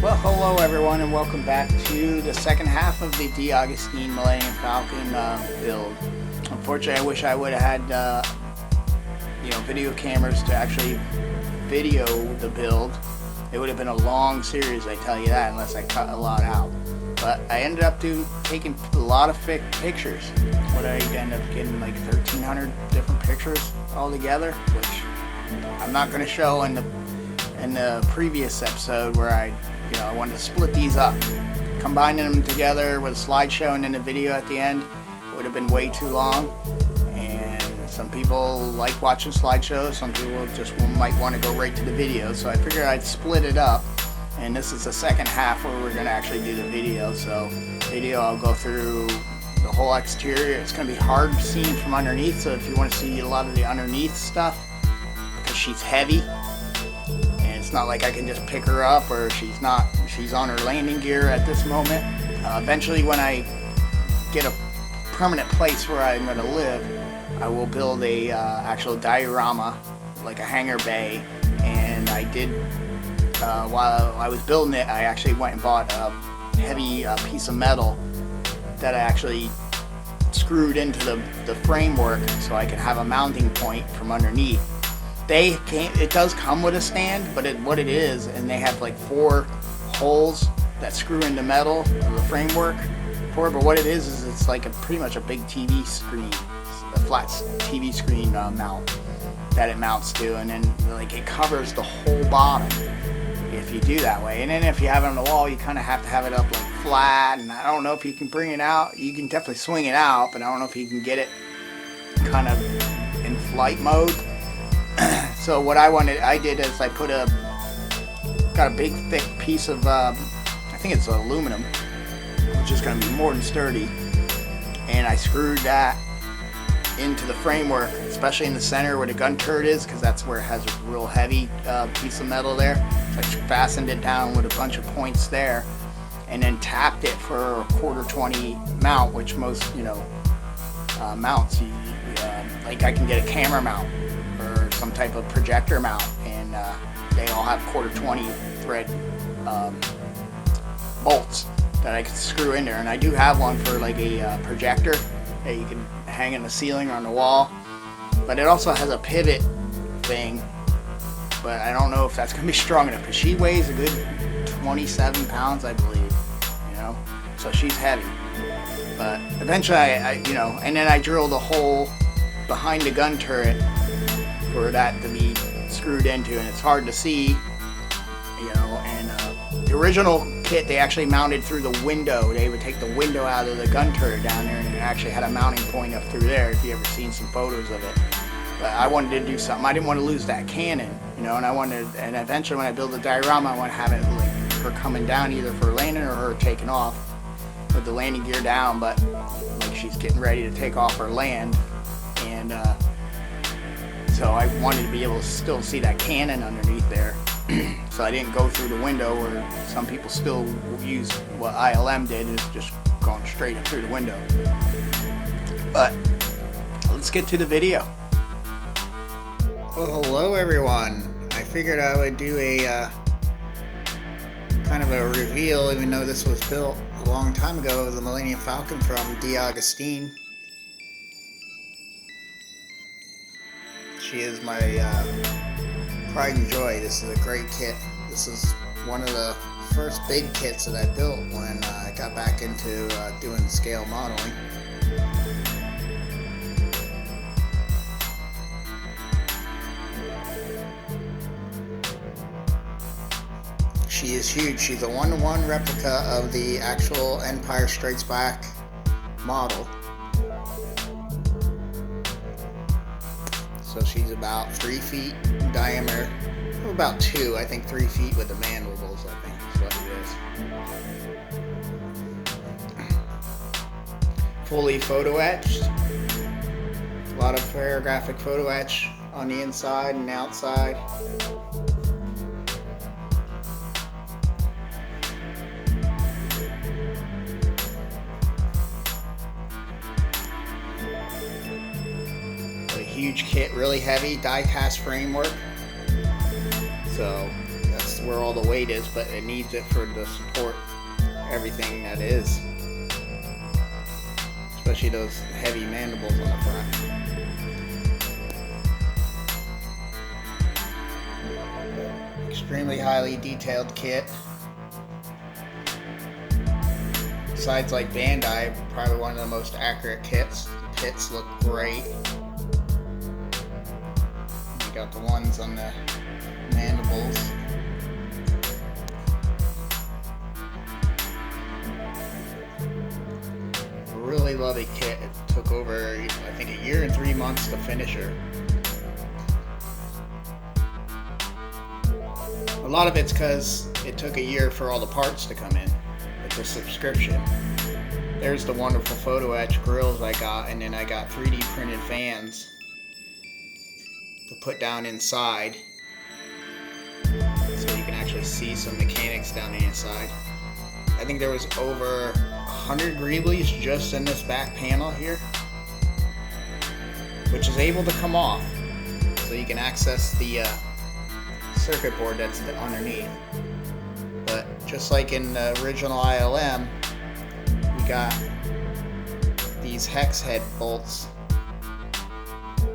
Well, hello everyone, and welcome back to the second half of the DeAgostini Millennium Falcon build. Unfortunately, I wish I would have had video cameras to actually video the build. It would have been a long series, I tell you that, unless I cut a lot out. But I ended up taking a lot of pictures. What did I end up getting, like 1,300 different pictures altogether, which I'm not going to show in the previous episode where I wanted to split these up. Combining them together with a slideshow and then a video at the end would have been way too long. And some people like watching slideshows, some people just might want to go right to the video. So I figured I'd split it up. And this is the second half where we're going to actually do the video. So video, I'll go through the whole exterior. It's going to be hard seeing from underneath. So if you want to see a lot of the underneath stuff, because she's heavy. It's not like I can just pick her up, or she's on her landing gear at this moment. Eventually, when I get a permanent place where I'm going to live, I will build a actual diorama, like a hangar bay. And I did, while I was building it, I actually went and bought a heavy piece of metal that I actually screwed into the framework so I can have a mounting point from underneath. It does come with a stand, but what it is, and they have like 4 holes that screw into metal of the framework for it. But what it is it's like pretty much a big TV screen, a flat TV screen mount that it mounts to, and then like it covers the whole bottom if you do that way. And then if you have it on the wall, you kind of have to have it up like flat. And I don't know if you can bring it out. You can definitely swing it out, but I don't know if you can get it kind of in flight mode. So what I did is I got a big thick piece of, I think it's aluminum, which is going to be more than sturdy, and I screwed that into the framework, especially in the center where the gun turret is, because that's where it has a real heavy piece of metal there. So I fastened it down with a bunch of points there, and then tapped it for a 1/4-20 mount, which most mounts, like I can get a camera mount or some type of projector mount, and they all have 1/4-20 thread bolts that I can screw in there. And I do have one for like a projector that you can hang in the ceiling or on the wall, but it also has a pivot thing, but I don't know if that's gonna be strong enough, because she weighs a good 27 pounds, I believe, so she's heavy. But eventually and then I drilled a hole behind the gun turret for that to be screwed into, and it's hard to see, and the original kit they actually mounted through the window. They would take the window out of the gun turret down there, and it actually had a mounting point up through there, if you ever seen some photos of it. But I wanted to do something. I didn't want to lose that cannon, and eventually when I build the diorama, I want to have it like her coming down either for landing or her taking off with the landing gear down, but like she's getting ready to take off or land. And so I wanted to be able to still see that cannon underneath there. So I didn't go through the window, where some people still use what ILM did, is just going straight up through the window. But let's get to the video. Well, hello everyone. I figured I would do a kind of a reveal, even though this was built a long time ago, of the Millennium Falcon from DeAgostini. She is my pride and joy. This is a great kit. This is one of the first big kits that I built when I got back into doing scale modeling. She is huge. She's a 1-to-1 replica of the actual Empire Strikes Back model. So she's about 3 feet in diameter, about 2, I think 3 feet with the mandibles, I think is what it is. Fully photo etched. A lot of paragraphic photo etch on the inside and outside. Huge kit, really heavy, die-cast framework. So that's where all the weight is, but it needs it for to support everything that is, especially those heavy mandibles on the front. Extremely highly detailed kit. Besides like Bandai, probably one of the most accurate kits. The pits look great. You got the ones on the mandibles. Really lovely kit. It took over, I think, a year and 3 months to finish her. A lot of it's because it took a year for all the parts to come in. It's a subscription. There's the wonderful photo etch grills I got, and then I got 3D printed fans to put down inside, so you can actually see some mechanics down the inside. I think there was over 100 greeblies just in this back panel here, which is able to come off, so you can access the circuit board that's underneath. But just like in the original ILM, we got these hex head bolts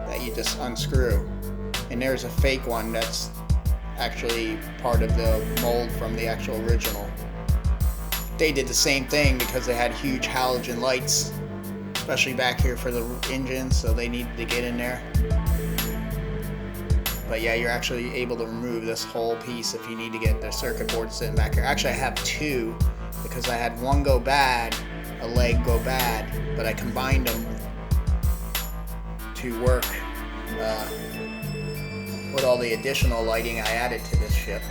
that you just unscrew, and there's a fake one that's actually part of the mold from the actual original. They did the same thing because they had huge halogen lights, especially back here for the engine, so they needed to get in there. But yeah, you're actually able to remove this whole piece if you need to get the circuit board sitting back here. Actually, I have two, because I had one go bad, a leg go bad, but I combined them to work with all the additional lighting I added to this ship.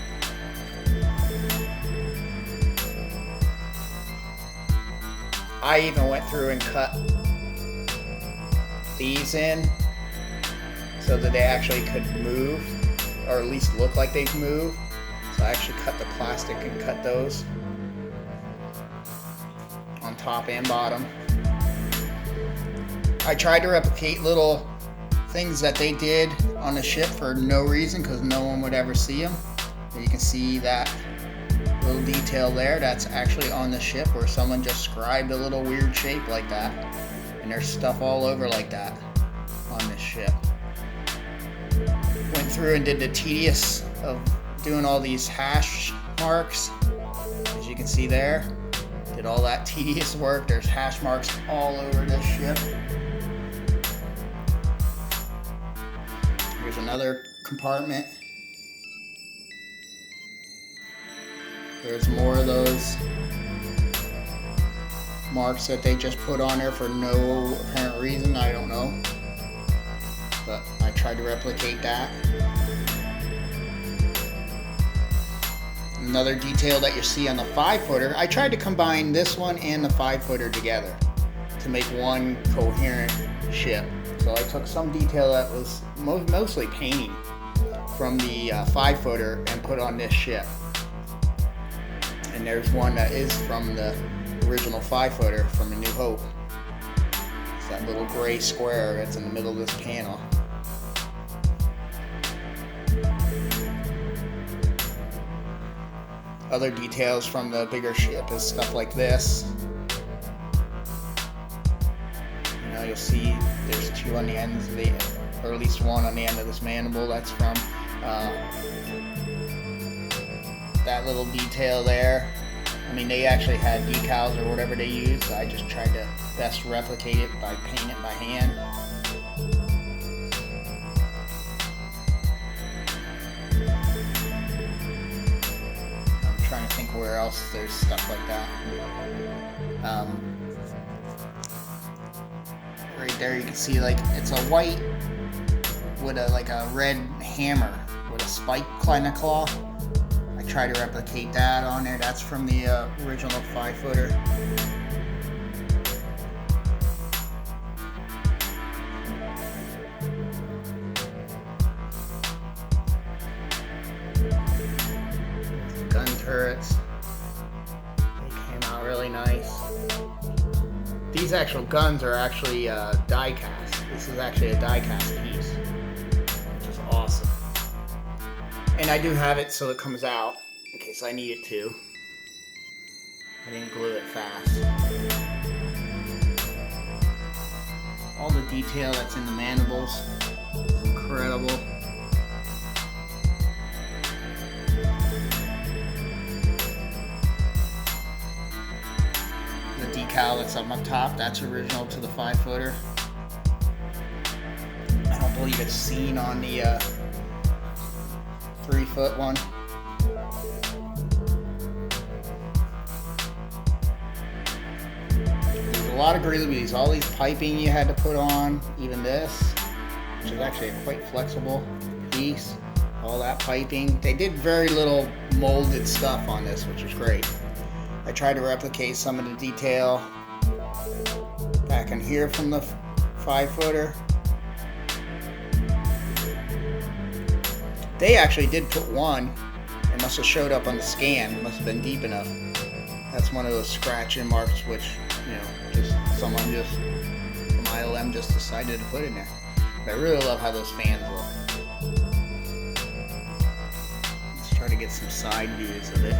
I even went through and cut these in so that they actually could move, or at least look like they move. So I actually cut the plastic and cut those on top and bottom. I tried to replicate little things that they did on the ship for no reason, because no one would ever see them. And you can see that little detail there, that's actually on the ship, where someone just scribed a little weird shape like that, and there's stuff all over like that on this ship. Went through and did the tedious of doing all these hash marks, as you can see there. Did all that tedious work. There's hash marks all over this ship. Here's another compartment. There's more of those marks that they just put on there for no apparent reason, I don't know. But I tried to replicate that. Another detail that you see on the 5-footer, I tried to combine this one and the 5-footer together to make one coherent ship. So I took some detail that was mostly painting from the 5-footer and put on this ship. And there's one that is from the original 5-footer from A New Hope. It's that little gray square that's in the middle of this panel. Other details from the bigger ship is stuff like this. You know, you'll see there's two on the ends of the, or at least one on the end of this mandible. That's from that little detail there. I mean, they actually had decals or whatever they used, so I just tried to best replicate it by painting it by hand. I'm trying to think where else there's stuff like that. Right there you can see, like, it's a white with a red hammer with a spike kind of claw. I try to replicate that on there. That's from the original 5-footer. Gun turrets. They came out really nice. These actual guns are actually die cast. This is actually a die cast piece, which is awesome. And I do have it so it comes out. case I need it to. I didn't glue it fast. All the detail that's in the mandibles is incredible. The decal that's up on top, that's original to the 5-footer. I don't believe it's seen on the 3-foot one. There's a lot of greaseries. All these piping you had to put on, even this, which is actually a quite flexible piece. All that piping. They did very little molded stuff on this, which is great. I tried to replicate some of the detail back in here from the 5-footer. They actually did put one. It must have showed up on the scan. It must have been deep enough. That's one of those scratching marks which, you know, just someone just from ILM just decided to put in there. But I really love how those fans look. Let's try to get some side views of it.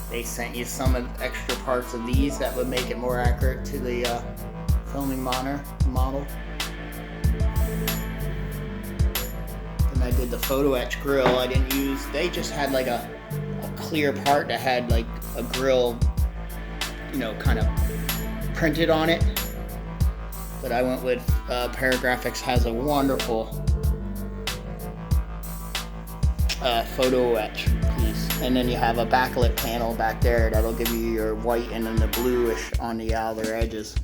They sent you some of the extra parts of these that would make it more accurate to the filming model. And I did the photo etch grill. I didn't use, they just had like a clear part that had like a grill, you know, kind of printed on it. But I went with Paragraphics has a wonderful photo etch piece. And then you have a backlit panel back there that'll give you your white and then the bluish on the outer edges.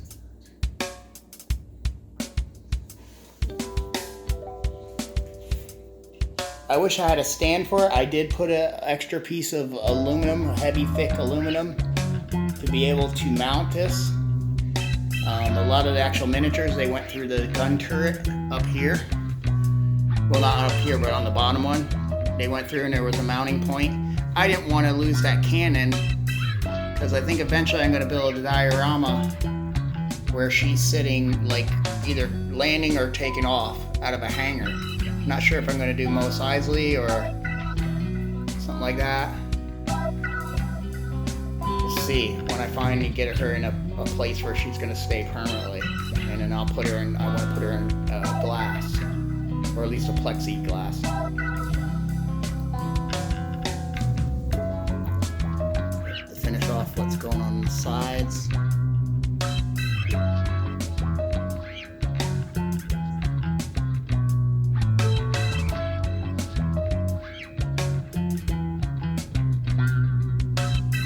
I wish I had a stand for it. I did put an extra piece of aluminum, heavy thick aluminum, to be able to mount this. A lot of the actual miniatures, they went through the gun turret up here. Well, not up here, but on the bottom one. They went through and there was a mounting point. I didn't want to lose that cannon because I think eventually I'm going to build a diorama where she's sitting like either landing or taking off out of a hangar. I'm not sure if I'm going to do Mos Eisley or something like that. We'll see when I finally get her in a place where she's going to stay permanently. And then I'll put her in, I want to put her in glass, or at least a plexiglass. Finish off what's going on the sides.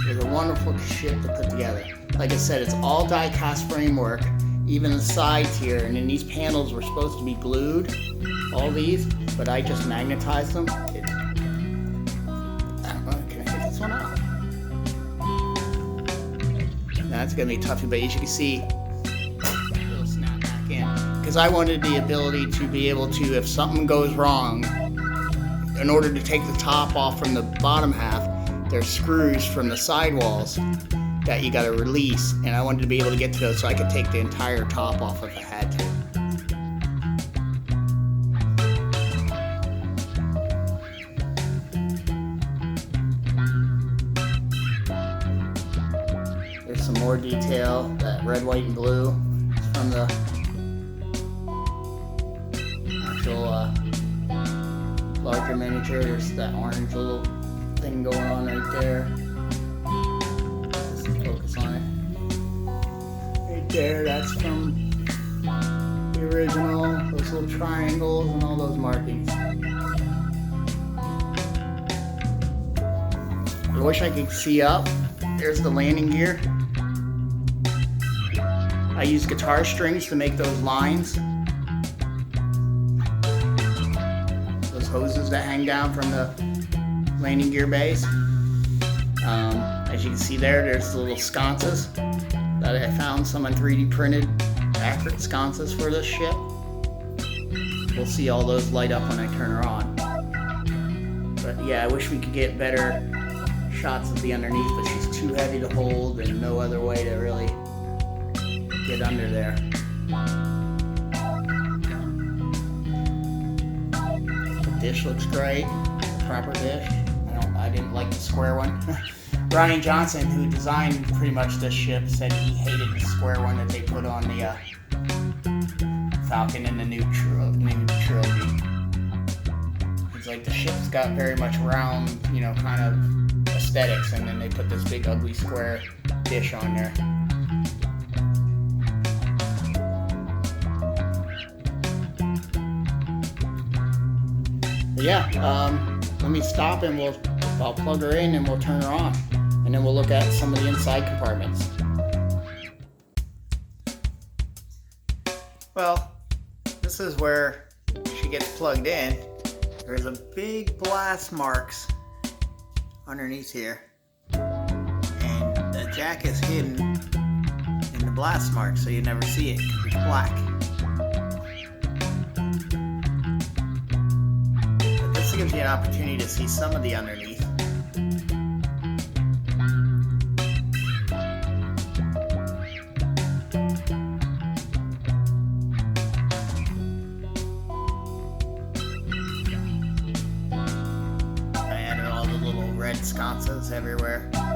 There's a wonderful shit to put together. Like I said, it's all die-cast framework, even the sides here, and then these panels were supposed to be glued, all these, but I just magnetized them. I don't know, can I get this one out? That's going to be tough, but as you can see, it'll snap back in. Because I wanted the ability to be able to, if something goes wrong, in order to take the top off from the bottom half, there's screws from the sidewalls that you got to release, and I wanted to be able to get to those so I could take the entire top off if I had to. Some more detail, that red, white, and blue is from the actual larger miniature. There's that orange little thing going on right there. Just focus on it. Right there, that's from the original, those little triangles and all those markings. I wish I could see up. There's the landing gear. I use guitar strings to make those lines. Those hoses that hang down from the landing gear base. As you can see there's the little sconces that I found. Someone 3D printed accurate sconces for this ship. We'll see all those light up when I turn her on. But yeah, I wish we could get better shots of the underneath, but she's too heavy to hold and no other way to really get under there. The dish looks great, proper dish. I didn't like the square one. Brian Johnson, who designed pretty much this ship, said he hated the square one that they put on the Falcon in the new trilogy. It's like the ship's got very much round, you know, kind of aesthetics, and then they put this big ugly square dish on there. But yeah, let me stop and I'll plug her in and we'll turn her on, and then we'll look at some of the inside compartments. Well, this is where she gets plugged in. There's a big blast marks underneath here, and the jack is hidden in the blast marks, so you never see it because it's black. But this gives you an opportunity to see some of the underneath. Red sconces everywhere. There's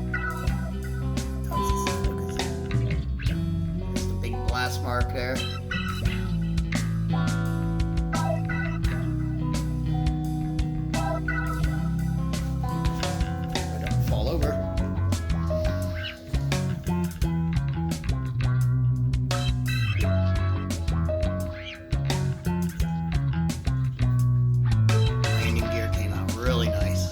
the big blast mark there. Don't fall over. Landing gear came out really nice.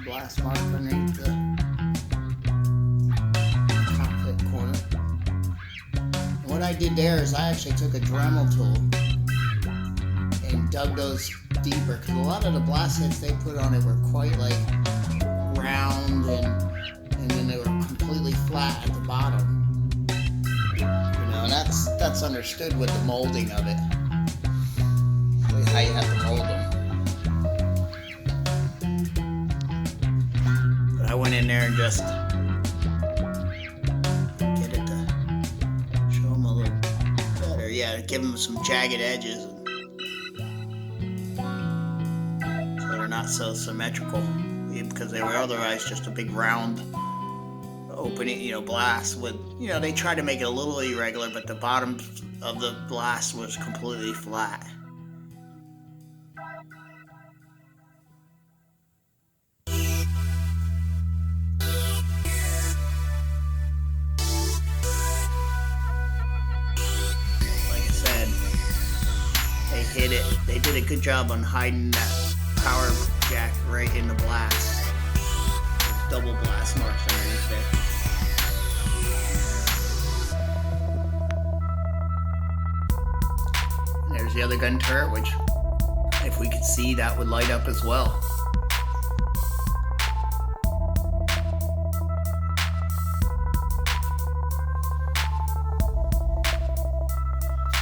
Blast mark underneath the cockpit corner. And what I did there is I actually took a Dremel tool and dug those deeper, because a lot of the blast heads they put on it were quite like round, and then they were completely flat at the bottom. You know, and that's understood with the molding of it. How you have to mold them. I went in there and just get it to show them a little better. Yeah, give them some jagged edges so they're not so symmetrical, because they were otherwise just a big round opening, you know, blast with, you know, they tried to make it a little irregular, but the bottom of the blast was completely flat. good job on hiding that power jack right in the blast. There's double blast marks underneath there. And there's the other gun turret, which if we could see, that would light up as well.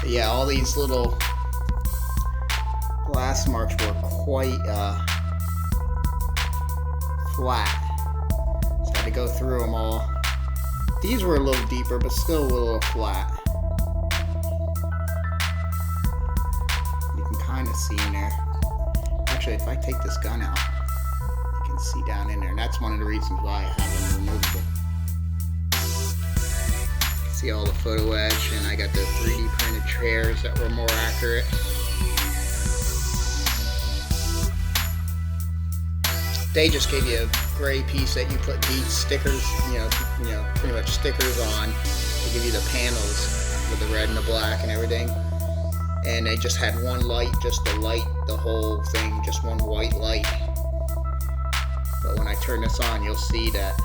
But yeah, all these little blast marks were quite flat, so I had to go through them all. These were a little deeper, but still a little flat. You can kind of see in there. Actually, if I take this gun out, you can see down in there, and that's one of the reasons why I have them removable. See all the photo etch, and I got the 3D printed chairs that were more accurate. They just gave you a gray piece that you put these stickers, you know, pretty much stickers on. They give you the panels with the red and the black and everything. And they just had one light, just to light the whole thing, just one white light. But when I turn this on, you'll see that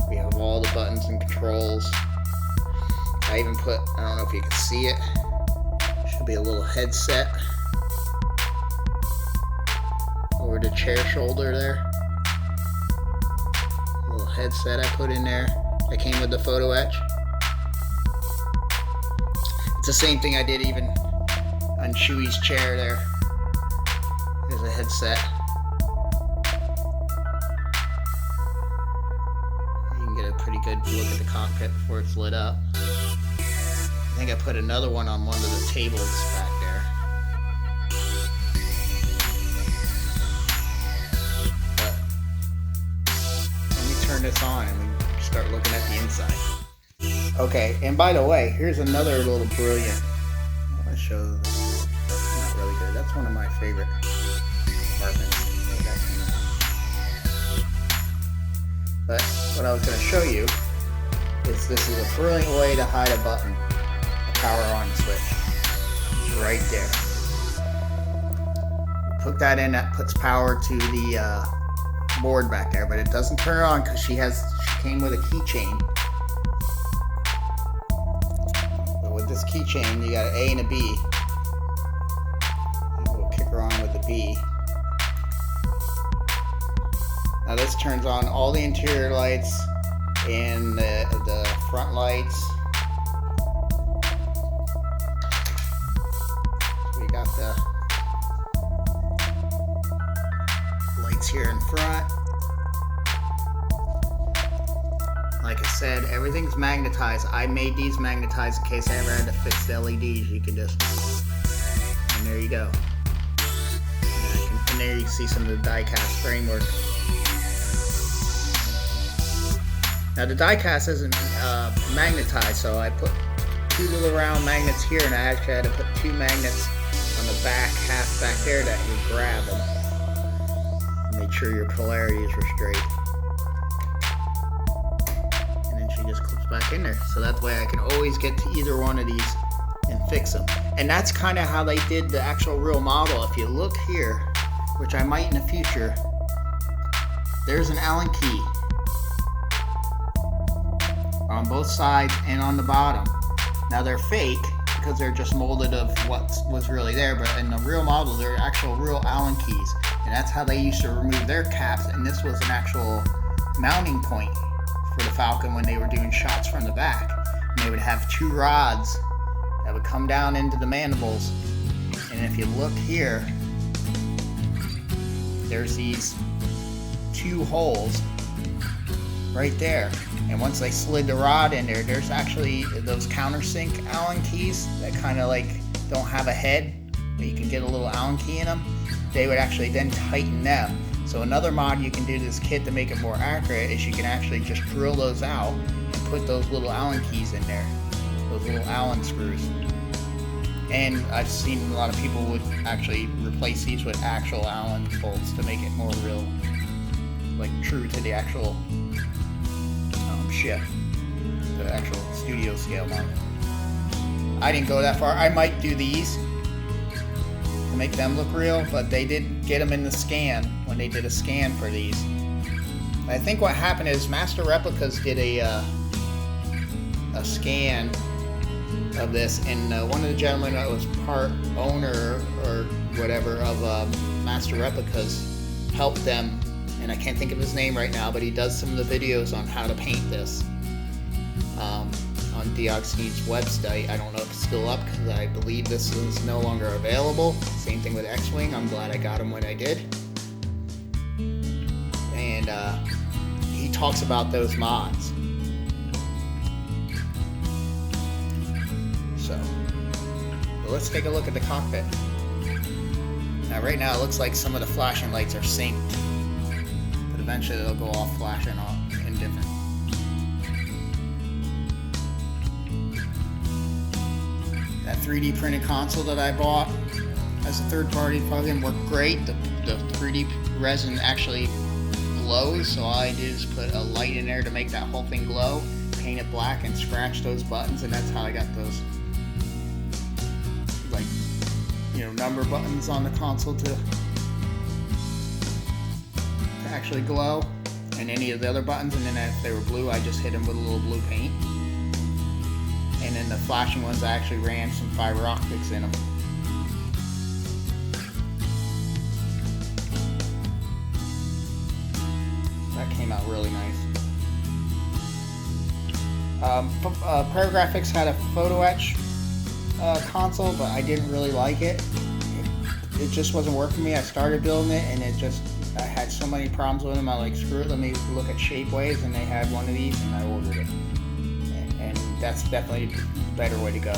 we have all the buttons and controls. I even put, I don't know if you can see it, should be a little headset over the chair shoulder there. A little headset I put in there that came with the photo etch. It's the same thing I did even on Chewy's chair there. There's a headset. You can get a pretty good look at the cockpit before it's lit up. I think I put another one on one of the tables back there. But let me turn this on and we start looking at the inside. Okay, and by the way, here's another little brilliant. I want to show this. That's not really good. That's one of my favorite compartments. But what I was going to show you is this is a brilliant way to hide a button. Power on switch. It's right there. Hook that in, that puts power to the board back there, but it doesn't turn it on because she came with a keychain. But with this keychain, you got an A and a B. And we'll kick her on with the B. Now this turns on all the interior lights and the front lights. Got the lights here in front. Like I said, everything's magnetized. I made these magnetized in case I ever had to fix the LEDs. You can just, and there you go. And there you can see some of the die-cast framework. Now the die-cast isn't magnetized, so I put two little round magnets here, and I actually had to put two magnets on the back, half back there, that you grab them. Make sure your polarities are straight. And then she just clips back in there. So that way I can always get to either one of these and fix them. And that's kind of how they did the actual real model. If you look here, which I might in the future, there's an Allen key on both sides and on the bottom. Now they're fake, because they're just molded of what was really there, but in the real model, they're actual real Allen keys, and that's how they used to remove their caps. And this was an actual mounting point for the Falcon when they were doing shots from the back. And they would have two rods that would come down into the mandibles, and if you look here, there's these two holes right there. And once they slid the rod in there, there's actually those countersink Allen keys that kind of like don't have a head, but you can get a little Allen key in them. They would actually then tighten them. So another mod you can do to this kit to make it more accurate is you can actually just drill those out and put those little Allen keys in there, those little Allen screws. And I've seen a lot of people would actually replace these with actual Allen bolts to make it more real, like true to the actual ship, the actual studio scale model. I didn't go that far. I might do these to make them look real, but they did get them in the scan when they did a scan for these. I think what happened is Master Replicas did a scan of this, and one of the gentlemen that was part owner or whatever of Master Replicas helped them, and I can't think of his name right now, but he does some of the videos on how to paint this on DeAgostini's website. I don't know if it's still up because I believe this is no longer available. Same thing with X-Wing. I'm glad I got him when I did. And he talks about those mods. So let's take a look at the cockpit. Now right now it looks like some of the flashing lights are synced, but eventually they'll go off flashing off indifferent. That 3D printed console that I bought as a third-party plugin worked great. The 3D resin actually glows, so all I did is put a light in there to make that whole thing glow, paint it black, and scratch those buttons, and that's how I got those, like, you know, number buttons on the console to actually glow, and any of the other buttons, and then if they were blue, I just hit them with a little blue paint. And then the flashing ones, I actually ran some fiber optics in them. That came out really nice. Paragraphics had a photo etch console, but I didn't really like it. It just wasn't working for me. I started building it, and I had so many problems with them. I like, screw it, let me look at Shapeways, and they had one of these, and I ordered it. And that's definitely a better way to go.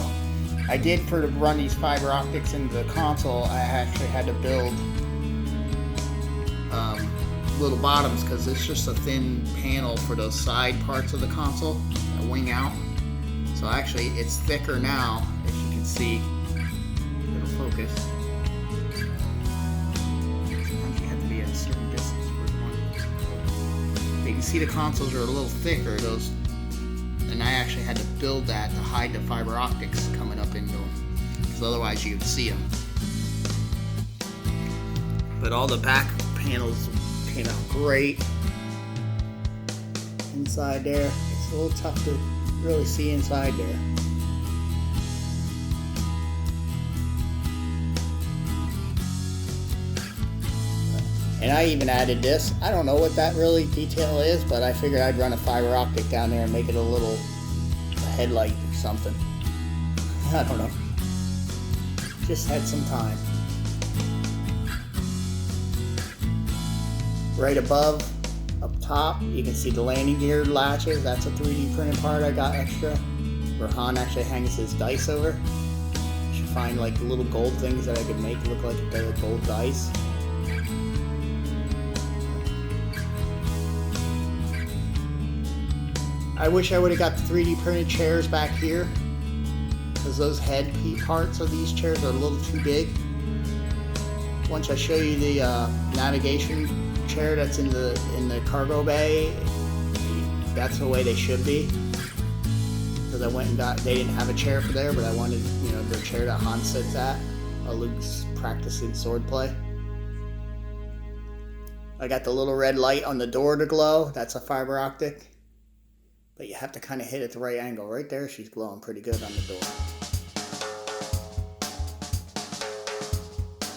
I did, to run these fiber optics into the console, I actually had to build little bottoms, because it's just a thin panel for those side parts of the console that wing out. So actually it's thicker now, if you can see. It'll focus. Sometimes you have to be at a certain distance for one. You can see the consoles are a little thicker, those, and I actually had to build that to hide the fiber optics coming up into them, because otherwise you could see them. But all the back panels came out great. Inside there, it's a little tough to really see inside there. And I even added this. I don't know what that really detail is, but I figured I'd run a fiber optic down there and make it a little headlight or something. I don't know. Just had some time. Right above, up top, you can see the landing gear latches. That's a 3D printed part I got extra, where Han actually hangs his dice over. You should find like little gold things that I could make look like they're gold dice. I wish I would have got the 3D printed chairs back here, because those head parts of these chairs are a little too big. Once I show you the navigation chair that's in the cargo bay, that's the way they should be. Because I went and they didn't have a chair for there, but I wanted, you know, the chair that Han sits at while Luke's practicing swordplay. I got the little red light on the door to glow. That's a fiber optic. But you have to kind of hit it the right angle. Right there, she's glowing pretty good on the door.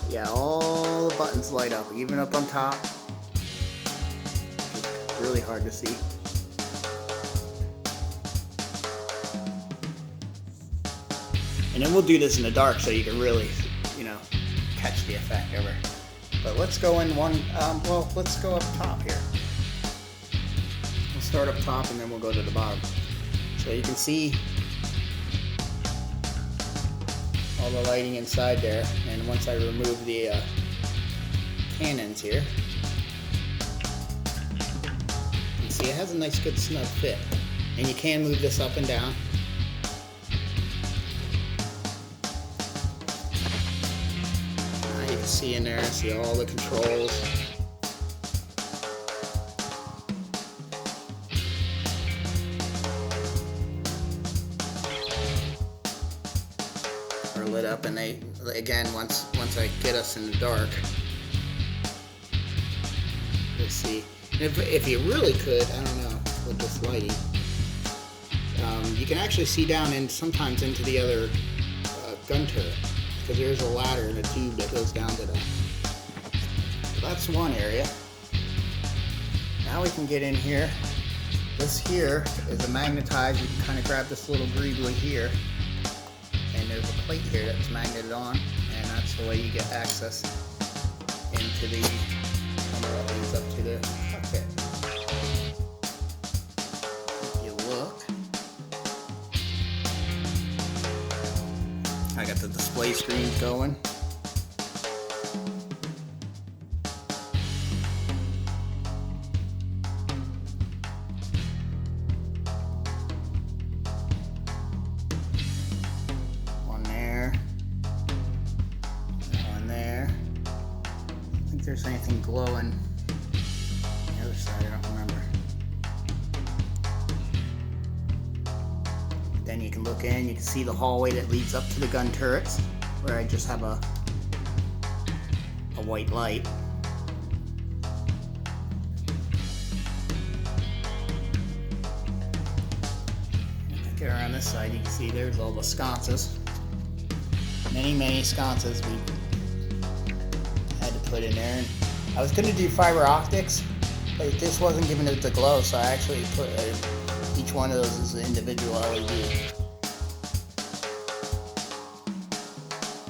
Yeah, all the buttons light up, even up on top. It's really hard to see. And then we'll do this in the dark so you can really, you know, catch the effect of her. But let's go in one, well, let's go up top here. We'll start up top and then we'll go to the bottom. So you can see all the lighting inside there. And once I remove the cannons here, you can see it has a nice good snug fit. And you can move this up and down. You can see in there, see all the controls. Are lit up, and again, once I get us in the dark, let's see. And if you really could, I don't know, with this lighting, you can actually see down in sometimes into the other gun turret, because there's a ladder and a tube that goes down to that. So that's one area. Now we can get in here. This here is a magnetized. You can kind of grab this little greebly here, and there's a plate here that's magneted on, and that's the way you get access into the. I don't know what leads up to there. Okay. If you look, I got the display screen going. One there. One there. I don't think there's anything glowing. The other side, I don't remember. Then you can look in, you can see the hallway that leads up to the gun turrets, where I just have a white light. If I get around this side, you can see there's all the sconces. Many sconces we had to put in there. And I was going to do fiber optics, but this wasn't giving it the glow, so I actually put each one of those as an individual LED.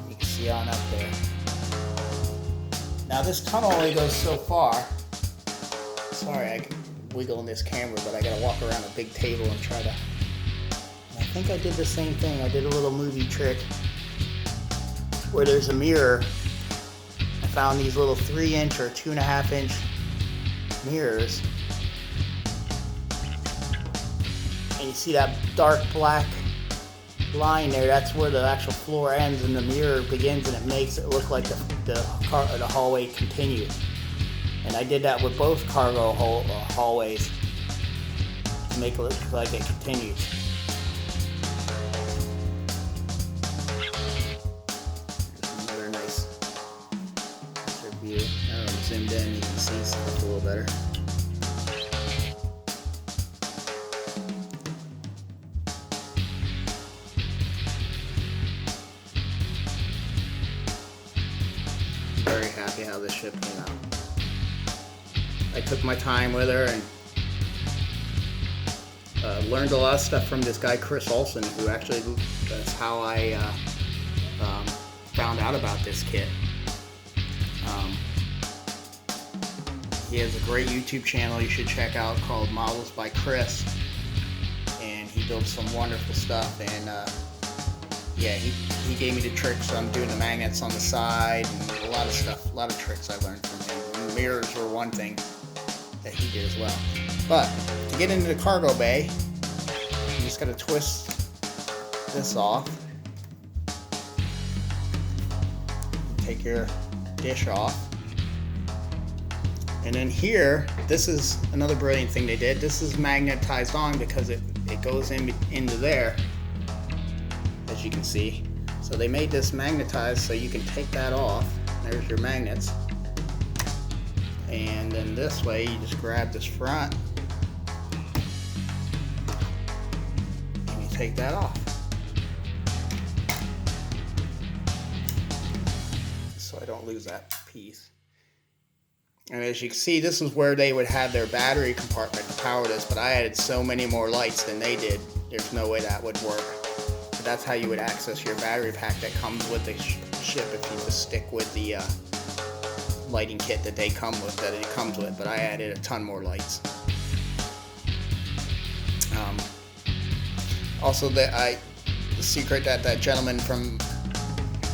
You can see on up there. Now this tunnel only goes so far. Sorry, I can wiggle in this camera, but I gotta walk around a big table and try to. I think I did the same thing. I did a little movie trick where there's a mirror. I found these little 3-inch or 2.5-inch mirrors. And you see that dark black line there, that's where the actual floor ends and the mirror begins, and it makes it look like the hallway continues. And I did that with both cargo hallways to make it look like it continues. There's another nice view. Now I'm zoomed in, you can see stuff a little better. Very happy how this ship came out. I took my time with her and learned a lot of stuff from this guy Chris Olson, who actually, that's how I found out about this kit. He has a great YouTube channel you should check out called Models by Chris, and he builds some wonderful stuff. And yeah, he gave me the tricks on doing the magnets on the side and a lot of stuff, a lot of tricks I learned from him. And the mirrors were one thing that he did as well. But to get into the cargo bay, you just gotta twist this off. Take your dish off. And then here, this is another brilliant thing they did. This is magnetized on because it goes into there, as you can see. So they made this magnetized so you can take that off. There's your magnets. And then this way, you just grab this front and you take that off. So I don't lose that piece. And as you can see, this is where they would have their battery compartment to power this, but I added so many more lights than they did. There's no way that would work. But that's how you would access your battery pack that comes with the ship if you just stick with the lighting kit that it comes with. But I added a ton more lights. Also, the secret that that gentleman from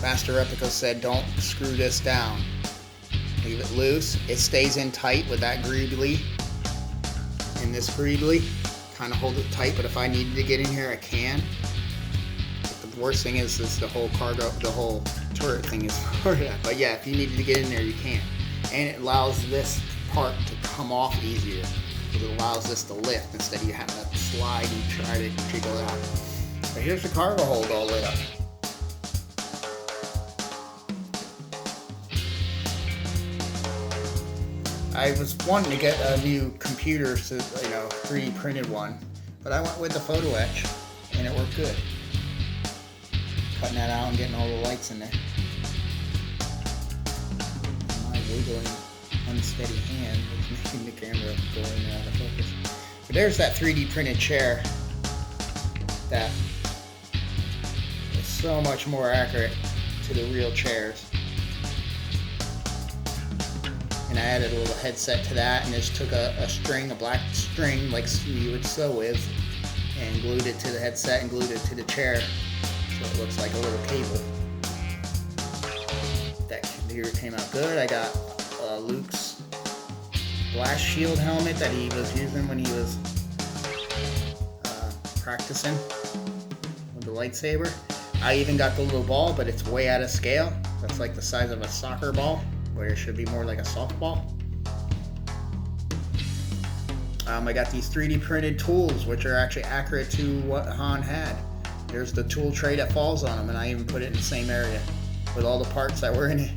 Master Replica said, don't screw this down. Leave it loose. It stays in tight with that greebly and this greebly. Kind of hold it tight, but if I needed to get in here, I can. But the worst thing is the whole cargo, the whole turret thing is for that. But yeah, if you needed to get in there, you can. And it allows this part to come off easier. It allows this to lift instead of you having to slide and try to jiggle it out. But here's the cargo hold all lit up. I was wanting to get a new computer, so, 3D printed one, but I went with the photo etch, and it worked good. Cutting that out and getting all the lights in there. My wiggling, unsteady hand is making the camera go in and out of focus. But there's that 3D printed chair that is so much more accurate to the real chairs. And I added a little headset to that, and just took a string, a black string like you would sew with, and glued it to the headset and glued it to the chair, so it looks like a little cable. That computer came out good. I got Luke's blast shield helmet that he was using when he was practicing with the lightsaber. I even got the little ball, but it's way out of scale. That's like the size of a soccer ball, where it should be more like a softball. I got these 3D printed tools, which are actually accurate to what Han had. There's the tool tray that falls on them, and I even put it in the same area with all the parts that were in it.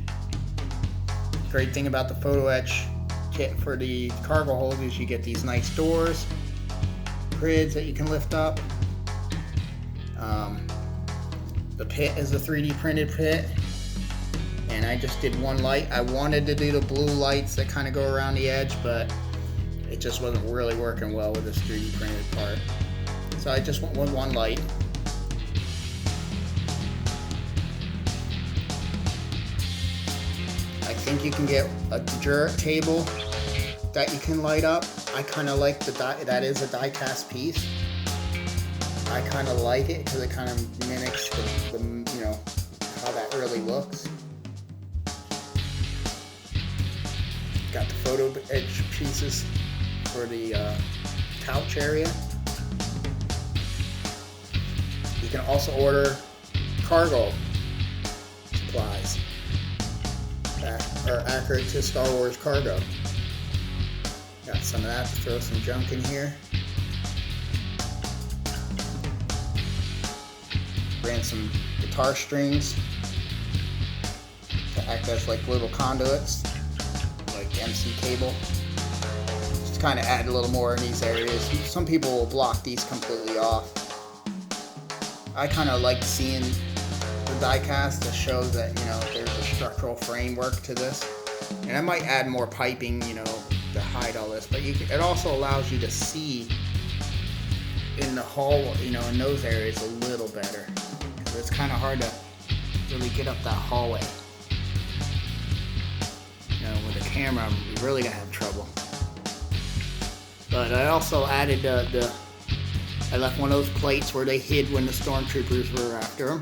Great thing about the photo etch kit for the cargo hold is you get these nice doors, grids that you can lift up. The pit is a 3D printed pit. And I just did one light. I wanted to do the blue lights that kind of go around the edge, but it just wasn't really working well with this 3D printed part. So I just went with one light. I think you can get a jerk table that you can light up. I kind of like that is a die cast piece. I kind of like it because it kind of mimics the how that really looks. Got the photo edge pieces for the couch area. You can also order cargo supplies that are accurate to Star Wars cargo. Got some of that to throw some junk in here. Ran some guitar strings to act as like little conduits, like MC cable. Just kind of add a little more in these areas. Some people will block these completely off. I kind of like seeing the die cast that shows that there's a structural framework to this. And I might add more piping, to hide all this. But it also allows you to see in the hall, in those areas a little better. Because it's kind of hard to really get up that hallway. With a camera, you're really gonna have trouble. But I also added I left one of those plates where they hid when the stormtroopers were after them.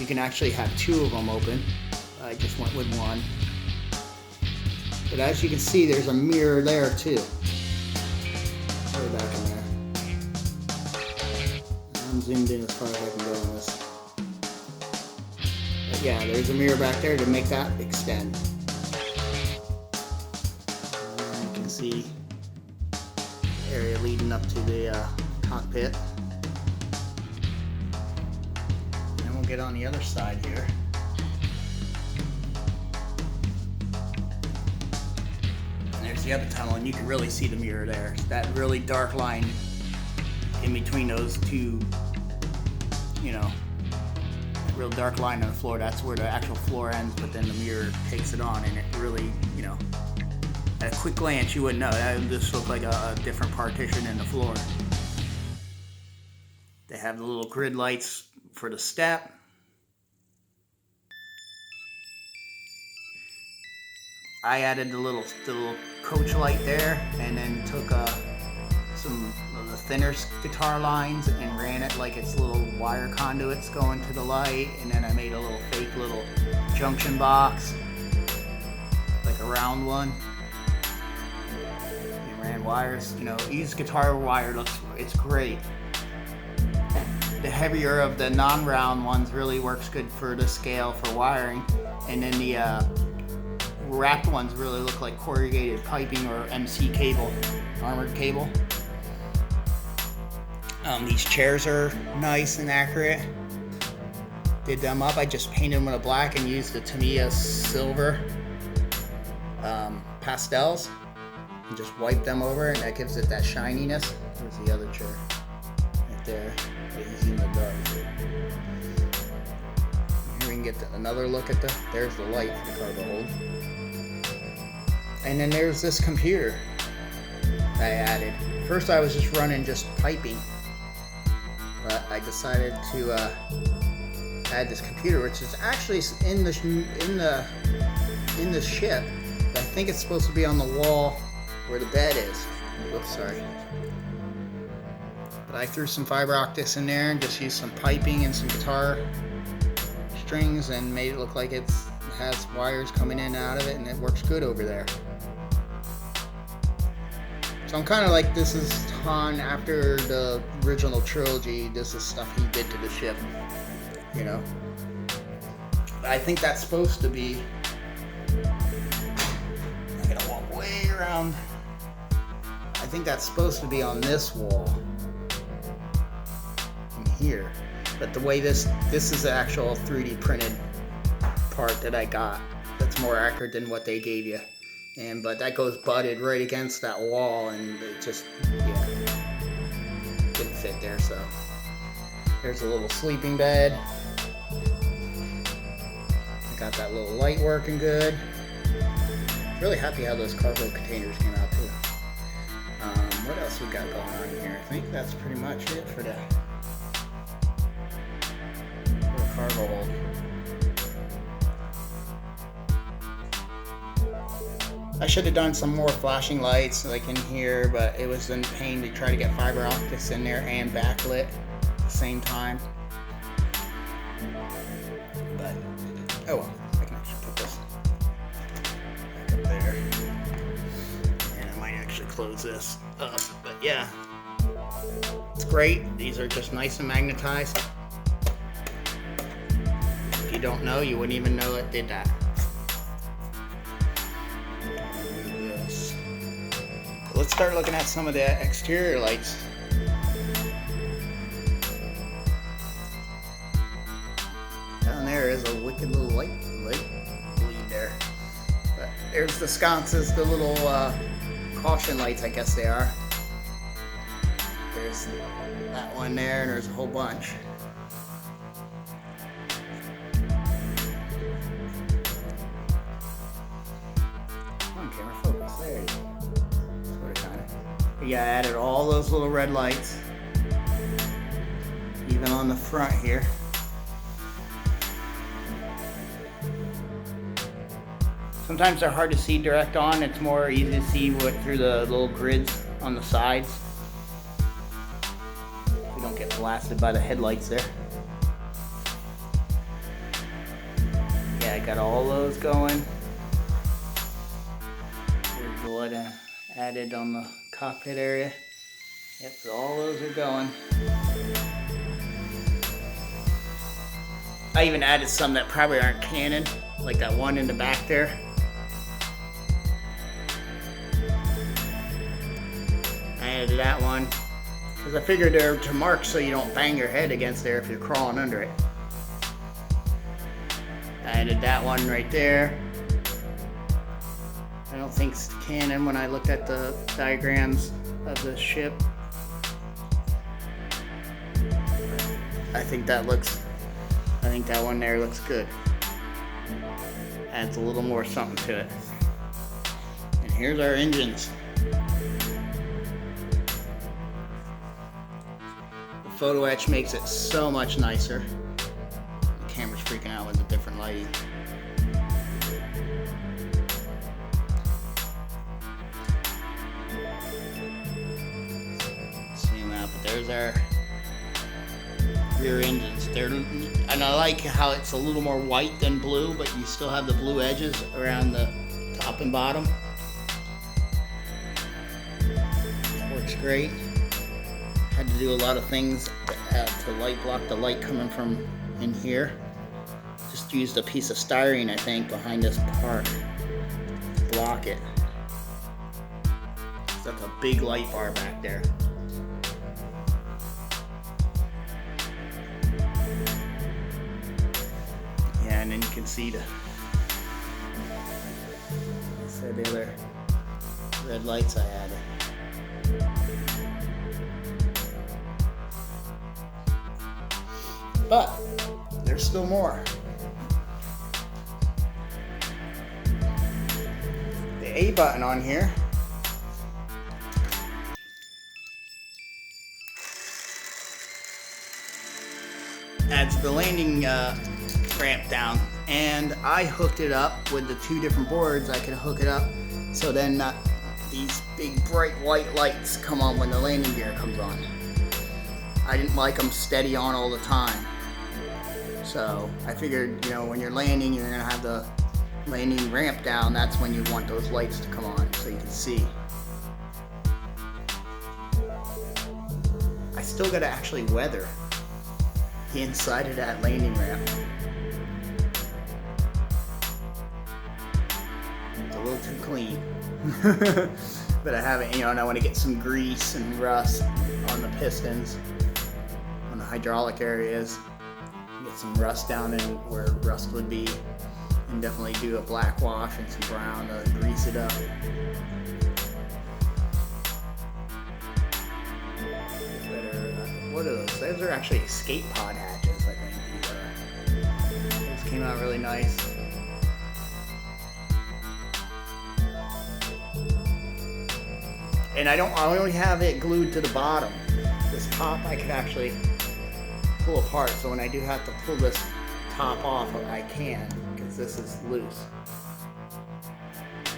You can actually have two of them open. I just went with one. But as you can see, there's a mirror there too. Way back in there. I'm zoomed in as far as I can go on this. But yeah, there's a mirror back there to make that extend. And you can see the area leading up to the cockpit. And we'll get on the other side here. And there's the other tunnel, and you can really see the mirror there. It's that really dark line in between those two, that real dark line on the floor. That's where the actual floor ends, but then the mirror takes it on, and it really, at a quick glance, you wouldn't know. That would just look like a different partition in the floor. They have the little grid lights for the step. I added the little coach light there, and then took some of the thinner guitar lines and ran it like it's little wire conduits going to the light, and then I made a little fake little junction box, like a round one. And ran wires, use guitar wire, it's great. The heavier of the non-round ones really works good for the scale for wiring, and then the wrapped ones really look like corrugated piping or MC cable, armored cable. These chairs are nice and accurate. Did them up. I just painted them with a black and used the Tamiya silver pastels and just wipe them over, and that gives it that shininess. There's the other chair right there. He's in the dark. Here we can get another look at there's the light for the cargo hold. And then there's this computer I added. First I was just running piping, but I decided to add this computer, which is actually in the ship. But I think it's supposed to be on the wall where the bed is. Whoops, sorry. But I threw some fiber optics in there and just used some piping and some guitar strings and made it look like it has wires coming in and out of it, and it works good over there. So I'm kind of like, this is Han after the original trilogy. This is stuff he did to the ship, you know. I think that's supposed to be, I'm gonna walk way around. I think that's supposed to be on this wall in here. But the way this is the actual 3D printed part that I got. That's more accurate than what they gave you. But that goes butted right against that wall, and it just, yeah, didn't fit there. So there's a little sleeping bed. I got that little light working good. Really happy how those cargo containers came out too. What else we got going on here? I think that's pretty much it for the cargo hold. I should have done some more flashing lights like in here, but it was in pain to try to get fiber optics in there and backlit at the same time. But, oh well, I can actually put this back up there. And I might actually close this up, but yeah. It's great. These are just nice and magnetized. If you don't know, you wouldn't even know it did that. Let's start looking at some of the exterior lights. Down there is a wicked little light bleed there. But there's the sconces, the little caution lights, I guess they are. There's that one there, and there's a whole bunch. Come on, camera, focus. There you go. Yeah, I added all those little red lights, even on the front here. Sometimes they're hard to see direct on. It's more easy to see through the little grids on the sides. We don't get blasted by the headlights there. Yeah, I got all those going. There's the light I added on the cockpit area. Yep, so all those are going. I even added some that probably aren't Canon, like that one in the back there. I added that one because I figured they're to mark so you don't bang your head against there if you're crawling under it. I added that one right there. I don't think it's Canon when I looked at the diagrams of the ship. I think that one there looks good. Adds a little more something to it. And here's our engines. The photo etch makes it so much nicer. The camera's freaking out with the different lighting. There's our rear engines. And I like how it's a little more white than blue, but you still have the blue edges around the top and bottom. That works great. Had to do a lot of things to light block the light coming from in here. Just used a piece of styrene, I think, behind this part to block it. That's a big light bar back there. And then you can see instead of the other red lights I added. But there's still more. The A button on here adds the landing ramp down, and I hooked it up with the two different boards. I could hook it up so then these big bright white lights come on when the landing gear comes on. I didn't like them steady on all the time, so I figured, you know, when you're landing, you're gonna have the landing ramp down. That's when you want those lights to come on so you can see. I still gotta actually weather the inside of that landing ramp. It's a little too clean. But I haven't, you know, and I want to get some grease and rust on the pistons, on the hydraulic areas. Get some rust down in where rust would be, and definitely do a black wash and some brown to grease it up. What are those? Those are actually escape pod hatches, I think. Those came out really nice. And I only have it glued to the bottom. This top I could actually pull apart, so when I do have to pull this top off, I can, because this is loose.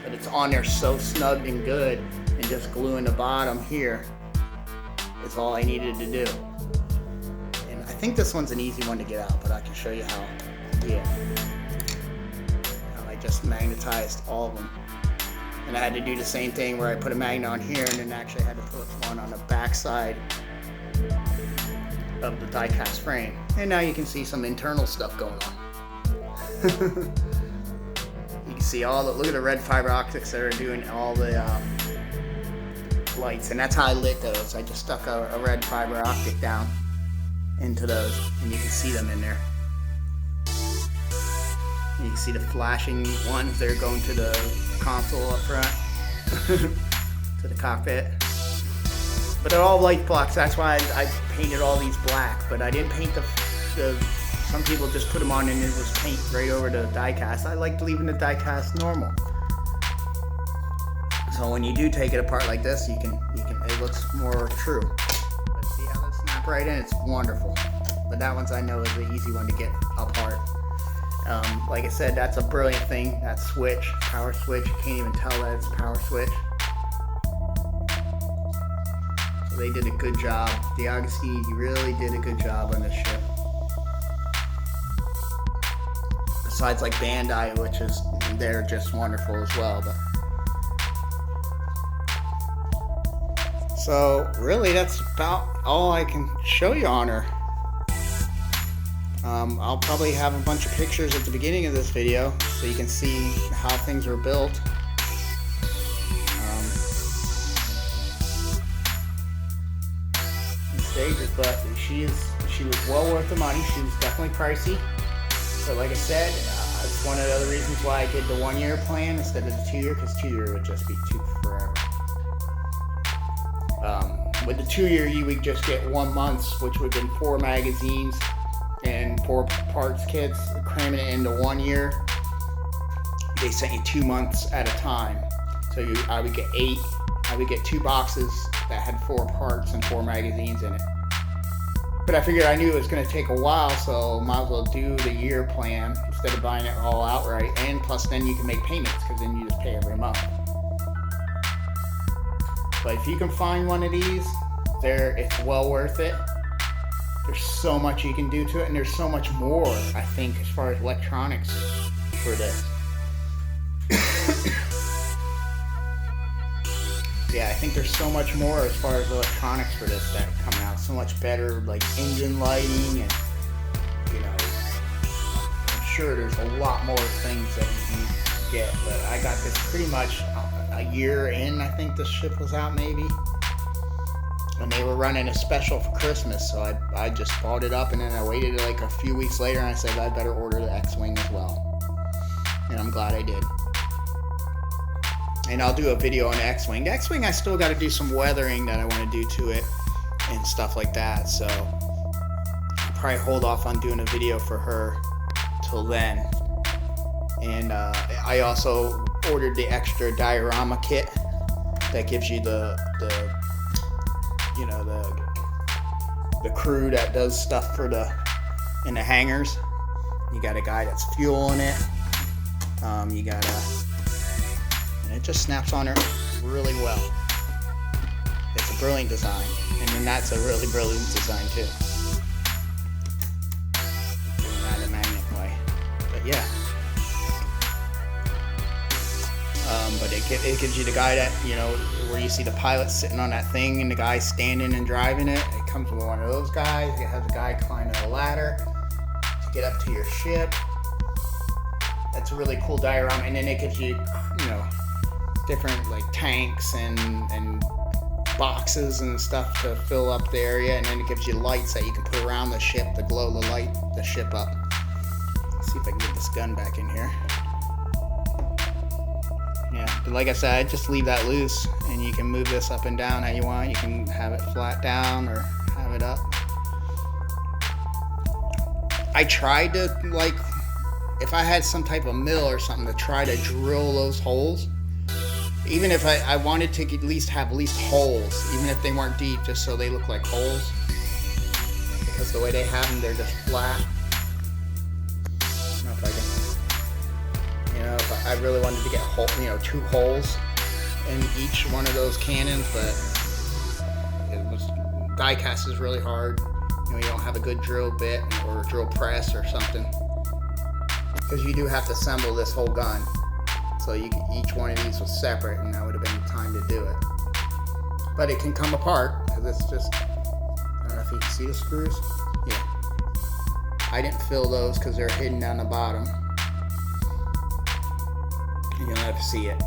But it's on there so snug and good, and just gluing the bottom here is all I needed to do. And I think this one's an easy one to get out, but I can show you how. Yeah. How I just magnetized all of them. And I had to do the same thing where I put a magnet on here, and then actually had to put one on the back side of the die-cast frame. And now you can see some internal stuff going on. You can see all the, look at the red fiber optics that are doing all the lights, and that's how I lit those. I just stuck a red fiber optic down into those, and you can see them in there. And you can see the flashing ones that are going to the console up front, to the cockpit. But they're all light blocks. That's why I painted all these black. But I didn't paint the. Some people just put them on and then just paint right over the die-cast. I like leaving the die-cast normal. So when you do take it apart like this, you can it looks more true. But see how they snap right in? It's wonderful. But that one's, I know, is the easy one to get apart. Like I said, that's a brilliant thing. That switch, power switch, you can't even tell that it's a power switch. So they did a good job. DeAgostini really did a good job on this ship. Besides like Bandai, which is, they're just wonderful as well. But so really that's about all I can show you on her. I'll probably have a bunch of pictures at the beginning of this video so you can see how things were built. In stages, but she was well worth the money. She was definitely pricey. But like I said, it's one of the other reasons why I did the 1 year plan instead of the 2 year, because 2 year would just be too forever. With the 2 year, you would just get 1 month, which would have been 4 magazines and 4 parts kits. Cramming it into 1 year, they sent you 2 months at a time. So I would get 8. I would get 2 boxes that had 4 parts and 4 magazines in it. But I figured I knew it was going to take a while, so might as well do the year plan instead of buying it all outright. And plus, then you can make payments, because then you just pay every month. But if you can find one of these, it's well worth it. There's so much you can do to it, and there's so much more, I think, as far as electronics for this. Yeah, I think there's so much more as far as electronics for this that come out. So much better, like engine lighting, and you know, I'm sure there's a lot more things that you can get. But I got this pretty much a year in. I think this ship was out maybe. And they were running a special for Christmas, so I just bought it up, and then I waited like a few weeks later, and I said I better order the X-Wing as well. And I'm glad I did. And I'll do a video on the X-Wing. The X-Wing, I still got to do some weathering that I want to do to it and stuff like that. So I'll probably hold off on doing a video for her till then. And I also ordered the extra diorama kit that gives you the crew that does stuff for in the hangars. You got a guy that's fueling it. You got and it just snaps on her really well. It's a brilliant design, and then that's a really brilliant design too. Doing that a magnet way, but yeah. But it gives you the guy that, where you see the pilot sitting on that thing and the guy standing and driving it. It comes with one of those guys. It has a guy climbing a ladder to get up to your ship. That's a really cool diorama. And then it gives you, different like tanks and boxes and stuff to fill up the area. And then it gives you lights that you can put around the ship to glow the ship up. Let's see if I can get this gun back in here. Yeah, but like I said, I just leave that loose, and you can move this up and down how you want. You can have it flat down or have it up. I tried to, if I had some type of mill or something, to try to drill those holes. Even if I wanted to at least have holes, even if they weren't deep, just so they look like holes. Because the way they have them, they're just flat. I don't know if I can... if I really wanted to get 2 holes in each one of those cannons, but die cast is really hard. You don't have a good drill bit or a drill press or something, because you do have to assemble this whole gun. So each one of these was separate, and that would have been time to do it. But it can come apart because it's just, I don't know if you can see the screws. Yeah, I didn't fill those because they're hidden down the bottom. You don't have to see it,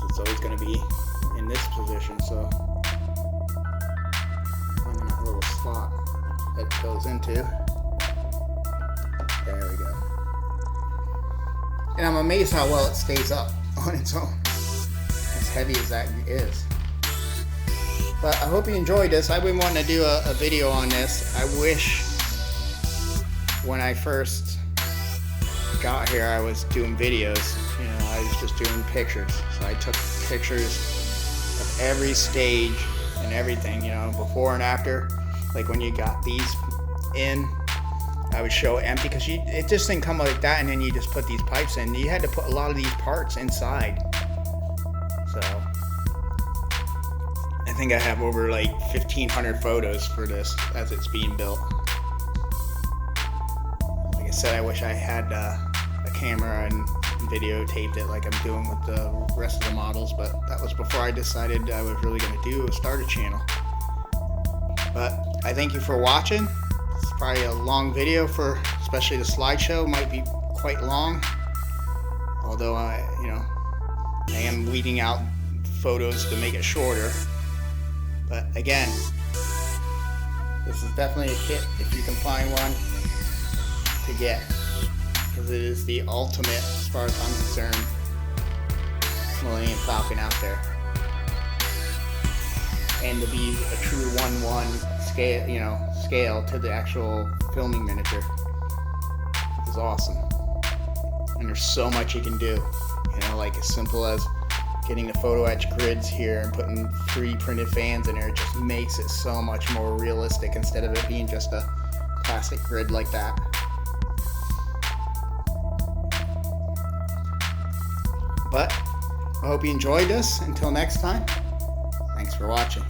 It's always going to be in this position, so finding that little slot that it goes into. There we go. And I'm amazed how well it stays up on its own, as heavy as that is. But I hope you enjoyed this. I've been wanting to do a video on this. I wish when I first got here I was doing videos. I was just doing pictures. So I took pictures of every stage and everything, before and after. Like when you got these in, I would show it empty, because it just didn't come like that, and then you just put these pipes in. You had to put a lot of these parts inside. So I think I have over 1,500 photos for this as it's being built. Like I said, I wish I had a camera and videotaped it like I'm doing with the rest of the models, but that was before I decided I was really going to start a channel. But I thank you for watching. It's probably a long video, especially the slideshow might be quite long, although I am weeding out photos to make it shorter. But again, this is definitely a kit if you can find one to get, because it is the ultimate, as far as I'm concerned, Millennium Falcon out there. And to be a true 1:1 scale to the actual filming miniature is awesome. And there's so much you can do, like as simple as getting the photo etch grids here and putting 3 printed fans in there. It just makes it so much more realistic instead of it being just a plastic grid like that. But I hope you enjoyed this. Until next time, thanks for watching.